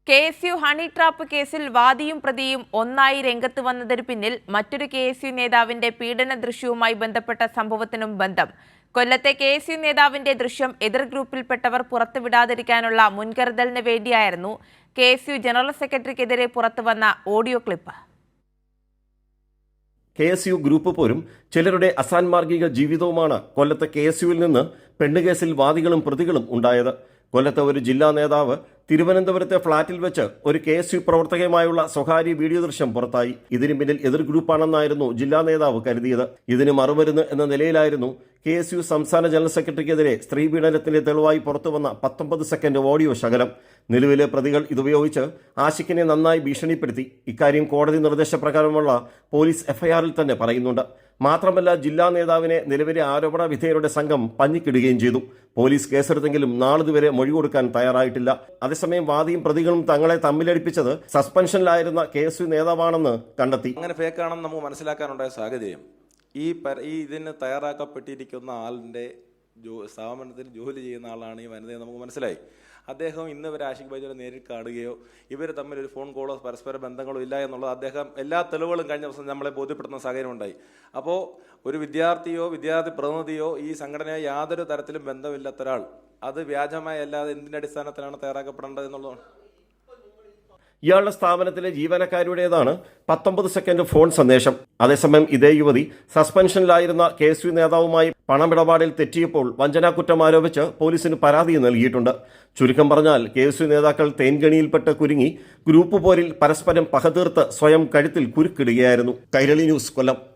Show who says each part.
Speaker 1: KSU honey trap കേസിൽ വാദിയും പ്രതിയും ഒന്നായി രംഗത്ത് വന്നതിന് പിന്നിൽ മറ്റൊരു KSU നേതാവിന്റെ പീഡന ദൃശ്യവുമായി ബന്ധപ്പെട്ട സംഭവത്തിനും ബന്ധം. കൊല്ലത്തെ KSU നേതാവിന്റെ ദൃശ്യം എതിർ ഗ്രൂപ്പിൽപ്പെട്ടവർ പുറത്തുവിടാതിരിക്കാനുള്ള മുൻകരുതലിന് വേണ്ടിയായിരുന്നു KSU ജനറൽ സെക്രട്ടറിക്കെതിരെ പുറത്തുവന്ന ഓഡിയോ ക്ലിപ്പ്.
Speaker 2: KSU ഗ്രൂപ്പ് പോരും ചിലരുടെ അസാൻമാർഗിക ജീവിതവുമാണ് കൊല്ലത്തെ KSUവിൽ നിന്ന് പെണ്ണുകേസിൽ വാദികളും പ്രതികളും ഉണ്ടായത്. കൊല്ലത്തെ ഒരു ജില്ലാ നേതാവ് തിരുവനന്തപുരത്തെ ഫ്ളാറ്റിൽ വെച്ച് ഒരു KSU പ്രവർത്തകയുമായുള്ള സ്വകാര്യ വീഡിയോ ദൃശ്യം പുറത്തായി. ഇതിന് പിന്നിൽ എതിർ ഗ്രൂപ്പാണെന്നായിരുന്നു ജില്ലാ നേതാവ് കരുതിയത്. ഇതിന് മറുമരുന്ന് എന്ന നിലയിലായിരുന്നു KSU സംസ്ഥാന ജനറൽ സെക്രട്ടറിക്കെതിരെ സ്ത്രീപീഡനത്തിന്റെ തെളിവായി പുറത്തുവന്ന 19 സെക്കൻഡ് ഓഡിയോ ശകലം. നിലവിലെ പ്രതികൾ ഇതുപയോഗിച്ച് ആഷിഖിനെ നന്നായി ഭീഷണിപ്പെടുത്തി. ഇക്കാര്യം കോടതി നിർദ്ദേശപ്രകാരമുള്ള പോലീസ് FIRൽ തന്നെ പറയുന്നുണ്ട്. മാത്രമല്ല, ജില്ലാ നേതാവിനെ നിലവിലെ ആരോപണ വിധേയരുടെ സംഘം പഞ്ഞിക്കിടുകയും ചെയ്തു. പോലീസ് കേസെടുത്തെങ്കിലും നാളിതുവരെ മൊഴി കൊടുക്കാൻ തയ്യാറായിട്ടില്ല. അതേസമയം വാദിയും പ്രതികളും തങ്ങളെ തമ്മിലടിപ്പിച്ചത് സസ്പെൻഷനിലായിരുന്ന KSU നേതാവാണെന്ന് കണ്ടെത്തി.
Speaker 3: അങ്ങനെ ഫേക്കാണെന്ന് നമുക്ക് മനസ്സിലാക്കാനുണ്ടായ സാഹചര്യം ഈ ഇതിന് തയ്യാറാക്കപ്പെട്ടിരിക്കുന്ന ആളിൻ്റെ സ്ഥാപനത്തിൽ ജോലി ചെയ്യുന്ന ആളാണ് ഈ വനിതയെന്ന് നമുക്ക് മനസ്സിലായി. അദ്ദേഹം ഇന്ന് വരെ ആഷിഖ് ബൈജുവിനെ നേരിട്ട് കാണുകയോ ഇവർ തമ്മിൽ ഒരു ഫോൺ കോളോ പരസ്പര ബന്ധങ്ങളോ ഇല്ല എന്നുള്ളത് അദ്ദേഹം എല്ലാ തെളിവുകളും കഴിഞ്ഞ ദിവസം നമ്മളെ ബോധ്യപ്പെടുത്തുന്ന സാഹചര്യം ഉണ്ടായി. അപ്പോൾ ഒരു വിദ്യാർത്ഥിയോ വിദ്യാർത്ഥി പ്രതിനിധിയോ ഈ സംഘടനയോ യാതൊരു തരത്തിലും ബന്ധമില്ലാത്ത ഒരാൾ അത് വ്യാജമായ അല്ലാതെ എന്തിൻ്റെ അടിസ്ഥാനത്തിലാണ് തയ്യാറാക്കപ്പെടേണ്ടത് എന്നുള്ളതാണ്.
Speaker 2: ഇയാളുടെ സ്ഥാപനത്തിലെ ജീവനക്കാരുടേതാണ് 19 സെക്കൻഡ് ഫോൺ സന്ദേശം. അതേസമയം ഇതേ യുവതി സസ്പെൻഷനിലായിരുന്ന KSU നേതാവുമായി പണമിടപാടിൽ തെറ്റിയപ്പോൾ വഞ്ചനാക്കുറ്റം ആരോപിച്ച് പോലീസിന് പരാതി നൽകിയിട്ടുണ്ട്. ചുരുക്കം പറഞ്ഞാൽ KSU നേതാക്കൾ തേൻകണിയിൽപ്പെട്ട് കുരുങ്ങി ഗ്രൂപ്പ് പോരിൽ പരസ്പരം പകതീർത്ത് സ്വയം കഴുത്തിൽ കുരുക്കിടുകയായിരുന്നു. കൈരളി ന്യൂസ്, കൊല്ലം.